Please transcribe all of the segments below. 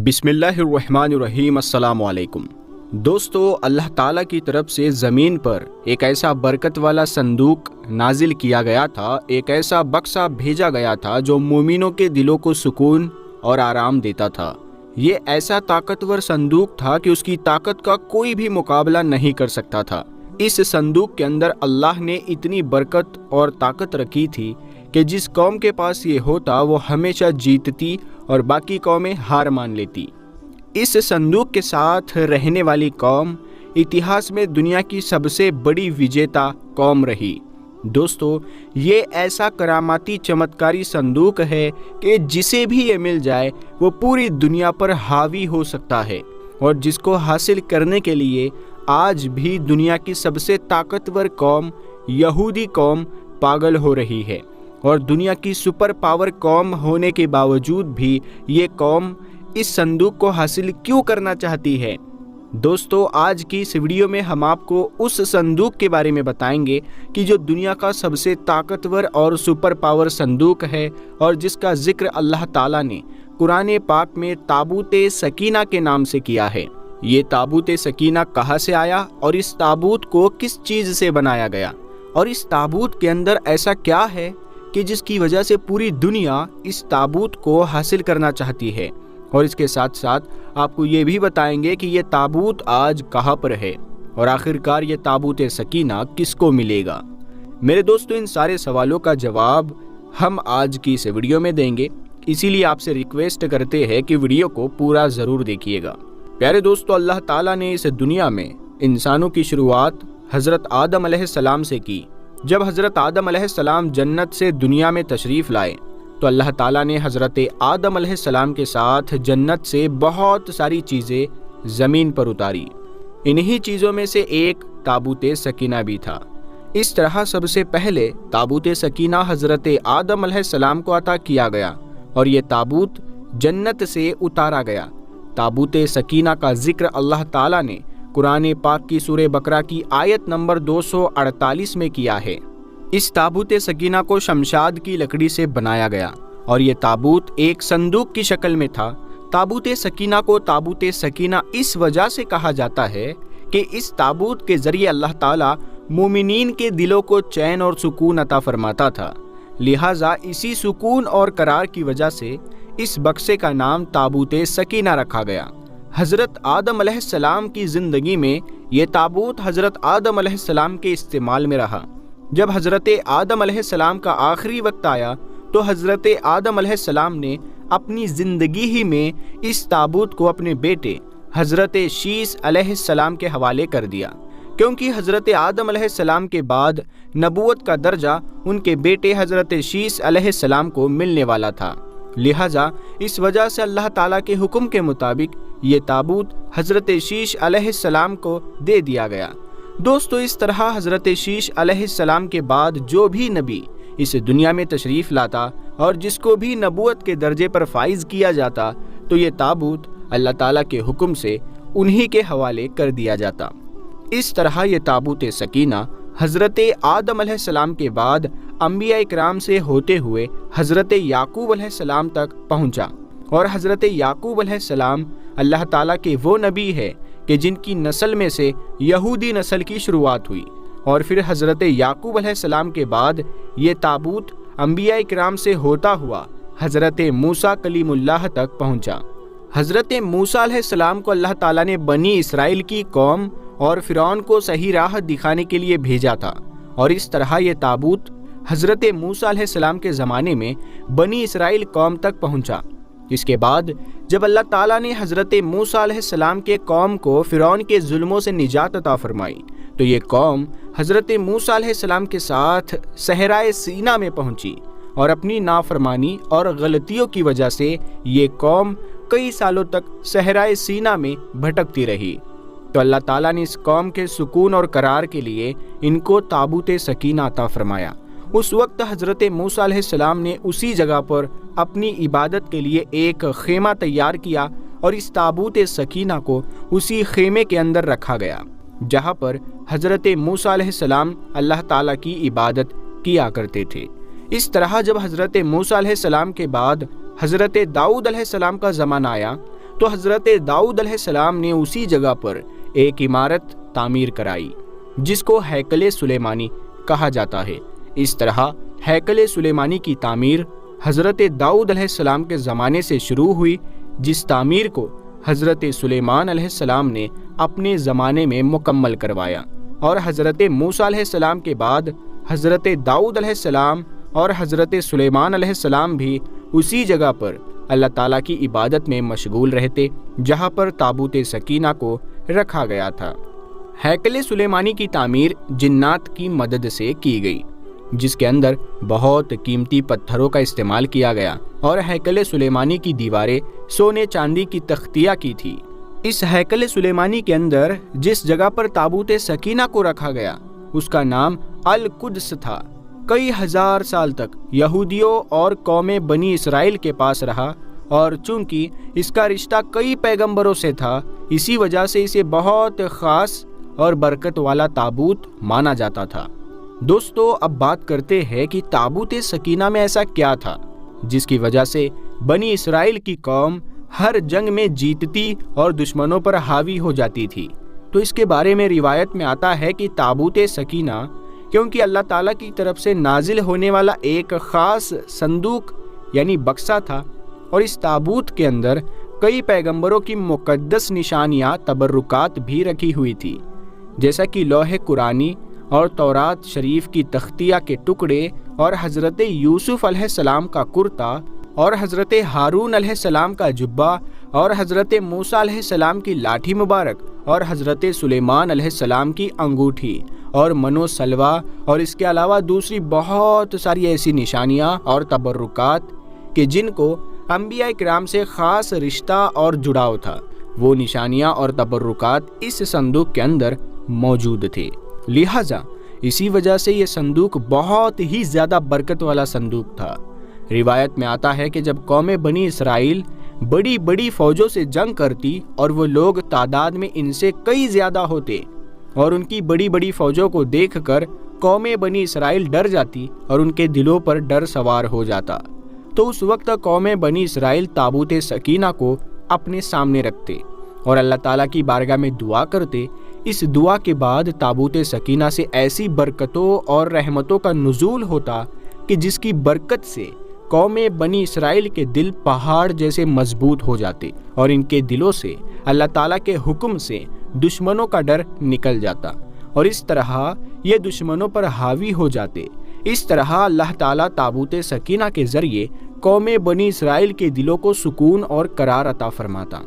بسم اللہ الرحمن الرحیم۔ السلام علیکم دوستو، اللہ تعالیٰ کی طرف سے زمین پر ایک ایسا برکت والا صندوق نازل کیا گیا تھا، ایک ایسا بکسا بھیجا گیا تھا جو مومنوں کے دلوں کو سکون اور آرام دیتا تھا۔ یہ ایسا طاقتور صندوق تھا کہ اس کی طاقت کا کوئی بھی مقابلہ نہیں کر سکتا تھا۔ اس صندوق کے اندر اللہ نے اتنی برکت اور طاقت رکھی تھی کہ جس قوم کے پاس یہ ہوتا وہ ہمیشہ جیتتی اور باقی قومیں ہار مان لیتی۔ اس صندوق کے ساتھ رہنے والی قوم اتہاس میں دنیا کی سب سے بڑی وجیتا قوم رہی۔ دوستو، یہ ایسا کراماتی چمتکاری صندوق ہے کہ جسے بھی یہ مل جائے وہ پوری دنیا پر حاوی ہو سکتا ہے، اور جس کو حاصل کرنے کے لیے آج بھی دنیا کی سب سے طاقتور قوم یہودی قوم پاگل ہو رہی ہے، اور دنیا کی سپر پاور قوم ہونے کے باوجود بھی یہ قوم اس صندوق کو حاصل کیوں کرنا چاہتی ہے؟ دوستو، آج کی اس ویڈیو میں ہم آپ کو اس صندوق کے بارے میں بتائیں گے کہ جو دنیا کا سب سے طاقتور اور سپر پاور صندوق ہے، اور جس کا ذکر اللہ تعالیٰ نے قرآن پاک میں تابوت سکینہ کے نام سے کیا ہے۔ یہ تابوت سکینہ کہاں سے آیا، اور اس تابوت کو کس چیز سے بنایا گیا، اور اس تابوت کے اندر ایسا کیا ہے کہ جس کی وجہ سے پوری دنیا اس تابوت کو حاصل کرنا چاہتی ہے، اور اس کے ساتھ ساتھ آپ کو یہ بھی بتائیں گے کہ یہ تابوت آج کہاں پر ہے، اور آخرکار یہ تابوت سکینہ کس کو ملے گا۔ میرے دوستو، ان سارے سوالوں کا جواب ہم آج کی اس ویڈیو میں دیں گے، اسی لیے آپ سے ریکویسٹ کرتے ہیں کہ ویڈیو کو پورا ضرور دیکھیے گا۔ پیارے دوستو، اللہ تعالیٰ نے اس دنیا میں انسانوں کی شروعات حضرت آدم علیہ السلام سے کی۔ جب حضرت آدم علیہ السلام جنت سے دنیا میں تشریف لائے تو اللہ تعالیٰ نے حضرت آدم علیہ السلام کے ساتھ جنت سے بہت ساری چیزیں زمین پر اتاری۔ انہی چیزوں میں سے ایک تابوت سکینہ بھی تھا۔ اس طرح سب سے پہلے تابوت سکینہ حضرت آدم علیہ السلام کو عطا کیا گیا، اور یہ تابوت جنت سے اتارا گیا۔ تابوت سکینہ کا ذکر اللہ تعالیٰ نے قرآن پاک کی سورہ بقرہ کی آیت نمبر 248 میں کیا ہے۔ اس تابوت سکینہ کو شمشاد کی لکڑی سے بنایا گیا، اور یہ تابوت ایک صندوق کی شکل میں تھا۔ تابوت سکینہ کو تابوت سکینہ اس وجہ سے کہا جاتا ہے کہ اس تابوت کے ذریعے اللہ تعالیٰ مومنین کے دلوں کو چین اور سکون عطا فرماتا تھا، لہٰذا اسی سکون اور قرار کی وجہ سے اس بکسے کا نام تابوت سکینہ رکھا گیا۔ حضرت آدم علیہ السلام کی زندگی میں یہ تابوت حضرت آدم علیہ السلام کے استعمال میں رہا۔ جب حضرت آدم علیہ السلام کا آخری وقت آیا تو حضرت آدم علیہ السلام نے اپنی زندگی ہی میں اس تابوت کو اپنے بیٹے حضرت شیس علیہ السلام کے حوالے کر دیا، کیونکہ حضرت آدم علیہ السلام کے بعد نبوت کا درجہ ان کے بیٹے حضرت شیس علیہ السلام کو ملنے والا تھا، لہٰذا اس وجہ سے اللہ تعالیٰ کے حکم کے مطابق یہ تابوت حضرت شیش علیہ السلام کو دے دیا گیا۔ دوستو، اس طرح حضرت شیش علیہ السلام کے بعد جو بھی نبی اس دنیا میں تشریف لاتا اور جس کو بھی نبوت کے درجے پر فائز کیا جاتا تو یہ تابوت اللہ تعالیٰ کے حکم سے انہی کے حوالے کر دیا جاتا۔ اس طرح یہ تابوت سکینہ حضرت آدم علیہ السلام کے بعد انبیاء اکرام سے ہوتے ہوئے حضرت یعقوب علیہ السلام تک پہنچا، اور حضرت یعقوب علیہ السلام اللہ تعالیٰ کے وہ نبی ہے کہ جن کی نسل میں سے یہودی نسل کی شروعات ہوئی، اور پھر حضرت یعقوب علیہ السلام کے بعد یہ تابوت انبیاء اکرام سے ہوتا ہوا حضرت موسیٰ کلیم اللہ تک پہنچا۔ حضرت موسیٰ علیہ السلام کو اللہ تعالیٰ نے بنی اسرائیل کی قوم اور فرعون کو صحیح راہ دکھانے کے لیے بھیجا تھا، اور اس طرح یہ تابوت حضرت موسیٰ علیہ السلام کے زمانے میں بنی اسرائیل قوم تک پہنچا۔ اس کے بعد جب اللہ تعالیٰ نے حضرت موسیٰ علیہ السلام کے قوم کو فرعون کے ظلموں سے نجات عطا فرمائی تو یہ قوم حضرت موسیٰ علیہ السلام کے ساتھ صحرائے سینا میں پہنچی، اور اپنی نافرمانی اور غلطیوں کی وجہ سے یہ قوم کئی سالوں تک صحرائے سینا میں بھٹکتی رہی۔ تو اللہ تعالیٰ نے اس قوم کے سکون اور قرار کے لیے ان کو تابوت سکینہ عطا فرمایا۔ اس وقت حضرت موسیٰ علیہ السلام نے اسی جگہ پر اپنی عبادت کے لیے ایک خیمہ تیار کیا، اور اس تابوت سکینہ کو اسی خیمے کے اندر رکھا گیا جہاں پر حضرت موسیٰ علیہ السلام اللہ تعالیٰ کی عبادت کیا کرتے تھے۔ اس طرح جب حضرت موسیٰ علیہ السلام کے بعد حضرت داؤد علیہ السلام کا زمانہ آیا تو حضرت داؤد علیہ السلام نے اسی جگہ پر ایک عمارت تعمیر کرائی جس کو ہیکل سلیمانی کہا جاتا ہے۔ اس طرح ہیکل سلیمانی کی تعمیر حضرت داؤد علیہ السلام کے زمانے سے شروع ہوئی، جس تعمیر کو حضرت سلیمان علیہ السلام نے اپنے زمانے میں مکمل کروایا، اور حضرت موسیٰ علیہ السلام کے بعد حضرت داؤد علیہ السلام اور حضرت سلیمان علیہ السلام بھی اسی جگہ پر اللہ تعالیٰ کی عبادت میں مشغول رہتے جہاں پر تابوت سکینہ کو رکھا گیا تھا۔ ہیکل سلیمانی کی تعمیر جنات کی مدد سے کی گئی، جس کے اندر بہت قیمتی پتھروں کا استعمال کیا گیا، اور ہیکل سلیمانی کی دیواریں سونے چاندی کی تختیاں کی تھی۔ اس ہیکل سلیمانی کے اندر جس جگہ پر تابوت سکینہ کو رکھا گیا اس کا نام القدس تھا۔ کئی ہزار سال تک یہودیوں اور قوم بنی اسرائیل کے پاس رہا، اور چونکہ اس کا رشتہ کئی پیغمبروں سے تھا، اسی وجہ سے اسے بہت خاص اور برکت والا تابوت مانا جاتا تھا۔ دوستو، اب بات کرتے ہیں کہ تابوت سکینہ میں ایسا کیا تھا جس کی وجہ سے بنی اسرائیل کی قوم ہر جنگ میں جیتتی اور دشمنوں پر حاوی ہو جاتی تھی۔ تو اس کے بارے میں روایت میں آتا ہے کہ تابوت سکینہ کیونکہ اللہ تعالیٰ کی طرف سے نازل ہونے والا ایک خاص صندوق یعنی بکسا تھا، اور اس تابوت کے اندر کئی پیغمبروں کی مقدس نشانیاں تبرکات بھی رکھی ہوئی تھی، جیسا کہ لوح قرآنی اور تورات شریف کی تختیہ کے ٹکڑے، اور حضرت یوسف علیہ السلام کا کرتا، اور حضرت ہارون علیہ السلام کا جبہ، اور حضرت موسیٰ علیہ السلام کی لاٹھی مبارک، اور حضرت سلیمان علیہ السلام کی انگوٹھی اور منو سلوا، اور اس کے علاوہ دوسری بہت ساری ایسی نشانیاں اور تبرکات کہ جن کو انبیاء کرام سے خاص رشتہ اور جڑاؤ تھا، وہ نشانیاں اور تبرکات اس صندوق کے اندر موجود تھے۔ لہٰذا اسی وجہ سے یہ صندوق بہت ہی زیادہ برکت والا صندوق تھا۔ روایت میں آتا ہے کہ جب قوم بنی اسرائیل بڑی بڑی فوجوں سے جنگ کرتی اور وہ لوگ تعداد میں ان سے کئی زیادہ ہوتے، اور ان کی بڑی بڑی فوجوں کو دیکھ کر قوم بنی اسرائیل ڈر جاتی اور ان کے دلوں پر ڈر سوار ہو جاتا، تو اس وقت قوم بنی اسرائیل تابوت سکینہ کو اپنے سامنے رکھتے اور اللہ تعالیٰ کی بارگاہ میں دعا کرتے۔ اس دعا کے بعد تابوت سکینہ سے ایسی برکتوں اور رحمتوں کا نزول ہوتا کہ جس کی برکت سے قوم بنی اسرائیل کے دل پہاڑ جیسے مضبوط ہو جاتے، اور ان کے دلوں سے اللہ تعالیٰ کے حکم سے دشمنوں کا ڈر نکل جاتا، اور اس طرح یہ دشمنوں پر حاوی ہو جاتے۔ اس طرح اللہ تعالیٰ تابوت سکینہ کے ذریعے قوم بنی اسرائیل کے دلوں کو سکون اور قرار عطا فرماتا،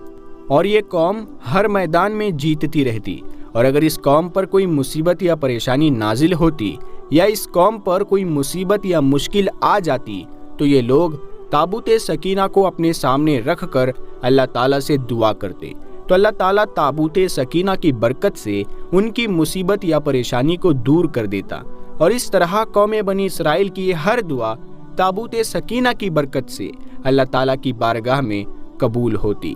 اور یہ قوم ہر میدان میں جیتتی رہتی۔ اور اگر اس قوم پر کوئی مصیبت یا پریشانی نازل ہوتی، یا اس قوم پر کوئی مصیبت یا مشکل آ جاتی، تو یہ لوگ تابوت سکینہ کو اپنے سامنے رکھ کر اللہ تعالیٰ سے دعا کرتے، تو اللہ تعالیٰ تابوت سکینہ کی برکت سے ان کی مصیبت یا پریشانی کو دور کر دیتا، اور اس طرح قوم بنی اسرائیل کی ہر دعا تابوت سکینہ کی برکت سے اللہ تعالیٰ کی بارگاہ میں قبول ہوتی۔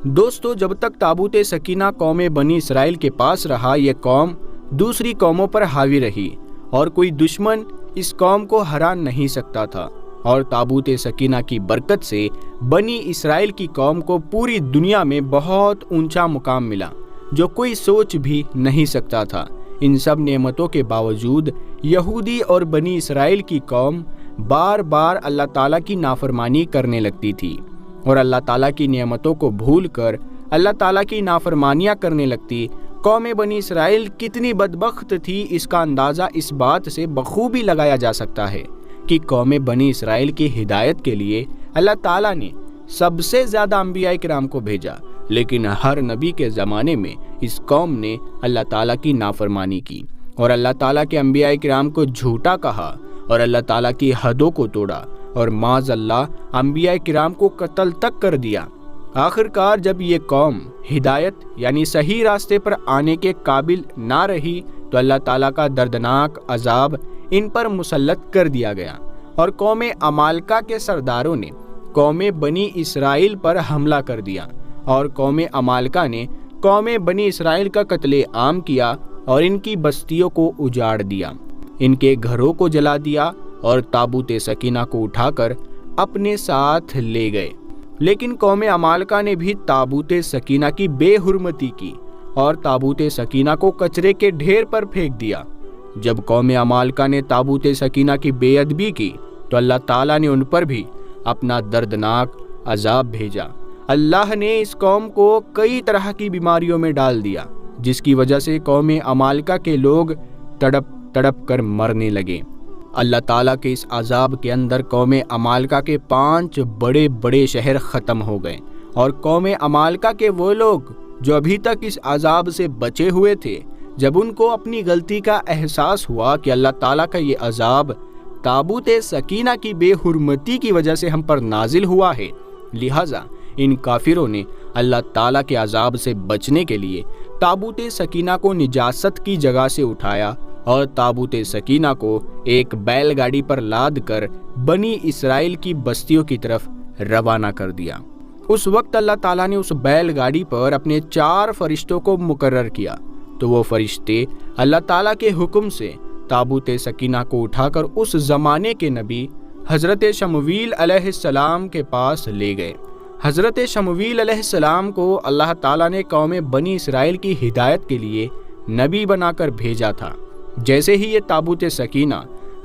دوستو، جب تک تابوت سکینہ قوم بنی اسرائیل کے پاس رہا، یہ قوم دوسری قوموں پر حاوی رہی، اور کوئی دشمن اس قوم کو ہرا نہیں سکتا تھا، اور تابوت سکینہ کی برکت سے بنی اسرائیل کی قوم کو پوری دنیا میں بہت اونچا مقام ملا جو کوئی سوچ بھی نہیں سکتا تھا۔ ان سب نعمتوں کے باوجود یہودی اور بنی اسرائیل کی قوم بار بار اللہ تعالیٰ کی نافرمانی کرنے لگتی تھی، اور اللہ تعالیٰ کی نعمتوں کو بھول کر اللہ تعالیٰ کی نافرمانیاں کرنے لگتی۔ قوم بنی اسرائیل کتنی بدبخت تھی، اس کا اندازہ اس بات سے بخوبی لگایا جا سکتا ہے کہ قوم بنی اسرائیل کی ہدایت کے لیے اللہ تعالیٰ نے سب سے زیادہ انبیاء کرام کو بھیجا، لیکن ہر نبی کے زمانے میں اس قوم نے اللہ تعالیٰ کی نافرمانی کی، اور اللہ تعالیٰ کے انبیاء کرام کو جھوٹا کہا، اور اللہ تعالیٰ کی حدوں کو توڑا، اور معاذ اللہ انبیاء کرام کو قتل تک کر دیا۔ آخر کار جب یہ قوم ہدایت یعنی صحیح راستے پر آنے کے قابل نہ رہی، تو اللہ تعالیٰ کا دردناک عذاب ان پر مسلط کر دیا گیا، اور قوم عمالقہ کے سرداروں نے قوم بنی اسرائیل پر حملہ کر دیا، اور قوم عمالقہ نے قوم بنی اسرائیل کا قتل عام کیا، اور ان کی بستیوں کو اجاڑ دیا، ان کے گھروں کو جلا دیا، اور تابوت سکینہ کو اٹھا کر اپنے ساتھ لے گئے۔ لیکن قوم عمالقہ نے بھی تابوت سکینہ کی بے حرمتی کی اور تابوت سکینہ کو کچرے کے ڈھیر پر پھینک دیا۔ جب قوم عمالقہ نے تابوت سکینہ کی بے ادبی کی تو اللہ تعالیٰ نے ان پر بھی اپنا دردناک عذاب بھیجا۔ اللہ نے اس قوم کو کئی طرح کی بیماریوں میں ڈال دیا، جس کی وجہ سے قوم عمالقہ کے لوگ تڑپ تڑپ کر مرنے لگے۔ اللہ تعالیٰ کے اس عذاب کے اندر قوم عمالقہ کے 5 بڑے بڑے شہر ختم ہو گئے، اور قوم عمالقہ کے وہ لوگ جو ابھی تک اس عذاب سے بچے ہوئے تھے، جب ان کو اپنی غلطی کا احساس ہوا کہ اللہ تعالیٰ کا یہ عذاب تابوت سکینہ کی بے حرمتی کی وجہ سے ہم پر نازل ہوا ہے، لہٰذا ان کافروں نے اللہ تعالیٰ کے عذاب سے بچنے کے لیے تابوت سکینہ کو نجاست کی جگہ سے اٹھایا اور تابوت سکینہ کو ایک بیل گاڑی پر لاد کر بنی اسرائیل کی بستیوں کی طرف روانہ کر دیا۔ اس وقت اللہ تعالیٰ نے اس بیل گاڑی پر اپنے 4 فرشتوں کو مقرر کیا، تو وہ فرشتے اللہ تعالیٰ کے حکم سے تابوت سکینہ کو اٹھا کر اس زمانے کے نبی حضرت شمویل علیہ السلام کے پاس لے گئے۔ حضرت شمویل علیہ السلام کو اللہ تعالیٰ نے قوم بنی اسرائیل کی ہدایت کے لیے نبی بنا کر بھیجا تھا۔ جیسے ہی یہ تابوت سکینہ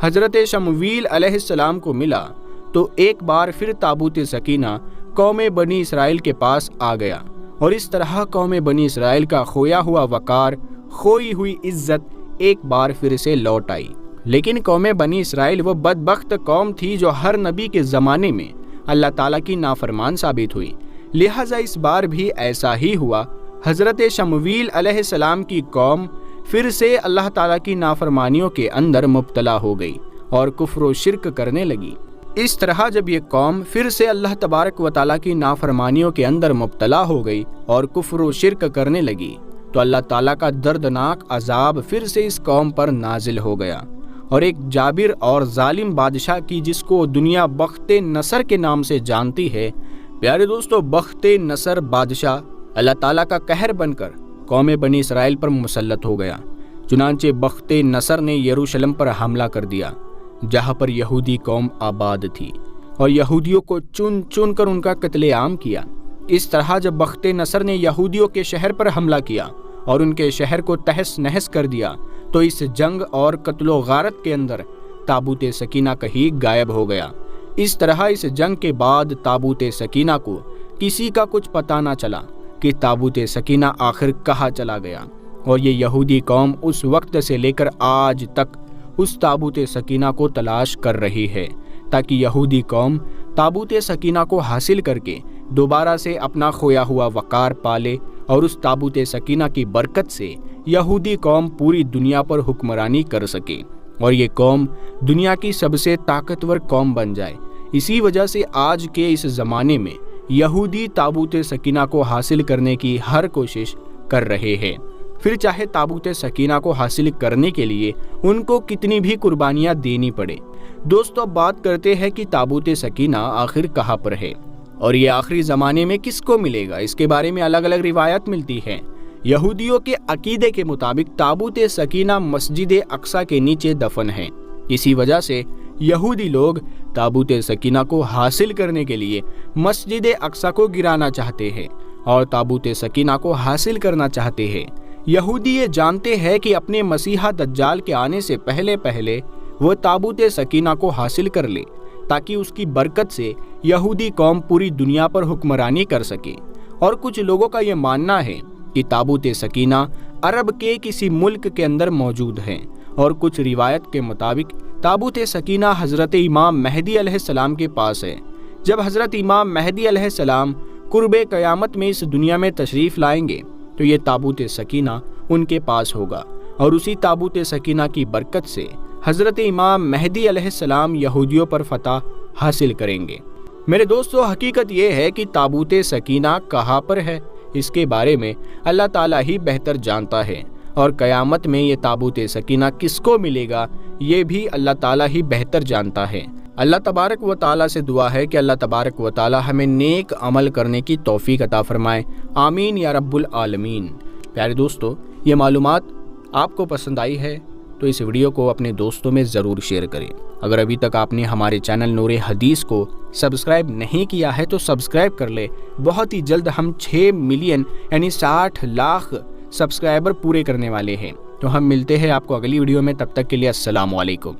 حضرت شمویل علیہ السلام کو ملا تو ایک بار پھر تابوت سکینہ قوم بنی اسرائیل کے پاس آ گیا، اور اس طرح قوم بنی اسرائیل کا کھویا ہوا وقار، کھوئی ہوئی عزت ایک بار پھر سے لوٹ آئی۔ لیکن قوم بنی اسرائیل وہ بدبخت قوم تھی جو ہر نبی کے زمانے میں اللہ تعالیٰ کی نافرمان ثابت ہوئی، لہٰذا اس بار بھی ایسا ہی ہوا۔ حضرت شمویل علیہ السلام کی قوم پھر سے اللہ تعالیٰ کی نافرمانیوں کے اندر مبتلا ہو گئی اور کفر و شرک کرنے لگی۔ اس طرح جب یہ قوم پھر سے اللہ تبارک و تعالیٰ کی نافرمانیوں کے اندر مبتلا ہو گئی اور کفر و شرک کرنے لگی تو اللہ تعالیٰ کا دردناک عذاب پھر سے اس قوم پر نازل ہو گیا، اور ایک جابر اور ظالم بادشاہ کی، جس کو دنیا بخت نصر کے نام سے جانتی ہے، پیارے دوستو، بخت نصر بادشاہ اللہ تعالیٰ کا قہر بن کر قوم بنی اسرائیل پر مسلط ہو گیا۔ چنانچہ بخت نصر نے یروشلم پر حملہ کر دیا، جہاں پر یہودی قوم آباد تھی، اور یہودیوں کو چن چن کر ان کا قتل عام کیا۔ اس طرح جب بخت نصر نے یہودیوں کے شہر پر حملہ کیا اور ان کے شہر کو تہس نہس کر دیا تو اس جنگ اور قتل و غارت کے اندر تابوت سکینہ کہیں غائب ہو گیا۔ اس طرح اس جنگ کے بعد تابوت سکینہ کو کسی کا کچھ پتہ نہ چلا کہ تابوت سکینہ آخر کہاں چلا گیا، اور یہ یہودی قوم اس وقت سے لے کر آج تک اس تابوت سکینہ کو تلاش کر رہی ہے، تاکہ یہودی قوم تابوت سکینہ کو حاصل کر کے دوبارہ سے اپنا کھویا ہوا وقار پالے، اور اس تابوت سکینہ کی برکت سے یہودی قوم پوری دنیا پر حکمرانی کر سکے، اور یہ قوم دنیا کی سب سے طاقتور قوم بن جائے۔ اسی وجہ سے آج کے اس زمانے میں یہودی تابوت سکینہ کو حاصل کرنے کی ہر کوشش کر رہے ہیں، پھر چاہے تابوت سکینہ کو حاصل کرنے کے لیے ان کو کتنی بھی قربانیاں دینی پڑے۔ دوستو، بات کرتے ہیں کہ تابوت سکینہ آخر کہاں پر ہے، اور یہ آخری زمانے میں کس کو ملے گا، اس کے بارے میں الگ الگ روایت ملتی ہیں۔ یہودیوں کے عقیدے کے مطابق تابوت سکینہ مسجد اقصی کے نیچے دفن ہے، اسی وجہ سے یہودی لوگ تابوت سکینہ کو حاصل کرنے کے لیے مسجد اقصی کو گرانا چاہتے ہیں اور تابوت سکینہ کو حاصل کرنا چاہتے ہیں۔ یہودی یہ جانتے ہیں کہ اپنے مسیحا دجال کے آنے سے پہلے وہ تابوت سکینہ کو حاصل کر لے، تاکہ اس کی برکت سے یہودی قوم پوری دنیا پر حکمرانی کر سکے۔ اور کچھ لوگوں کا یہ ماننا ہے کہ تابوت سکینہ عرب کے کسی ملک کے اندر موجود ہے، اور کچھ روایت کے مطابق تابوت سکینہ حضرت امام مہدی علیہ السلام کے پاس ہے۔ جب حضرت امام مہدی علیہ السلام قرب قیامت میں اس دنیا میں تشریف لائیں گے تو یہ تابوت سکینہ ان کے پاس ہوگا، اور اسی تابوت سکینہ کی برکت سے حضرت امام مہدی علیہ السلام یہودیوں پر فتح حاصل کریں گے۔ میرے دوستو، حقیقت یہ ہے کہ تابوت سکینہ کہاں پر ہے، اس کے بارے میں اللہ تعالیٰ ہی بہتر جانتا ہے، اور قیامت میں یہ تابوت سکینہ کس کو ملے گا یہ بھی اللہ تعالیٰ ہی بہتر جانتا ہے۔ اللہ تبارک و تعالیٰ سے دعا ہے کہ اللہ تبارک و تعالیٰ ہمیں نیک عمل کرنے کی توفیق عطا فرمائے، آمین یا رب العالمین۔ پیارے دوستو، یہ معلومات آپ کو پسند آئی ہے تو اس ویڈیو کو اپنے دوستوں میں ضرور شیئر کریں۔ اگر ابھی تک آپ نے ہمارے چینل نور حدیث کو سبسکرائب نہیں کیا ہے تو سبسکرائب کر لے۔ بہت ہی جلد ہم 6 ملین یعنی 60 لاکھ سبسکرائبر پورے کرنے والے ہیں۔ تو ہم ملتے ہیں آپ کو اگلی ویڈیو میں، تب تک کے لیے السلام علیکم۔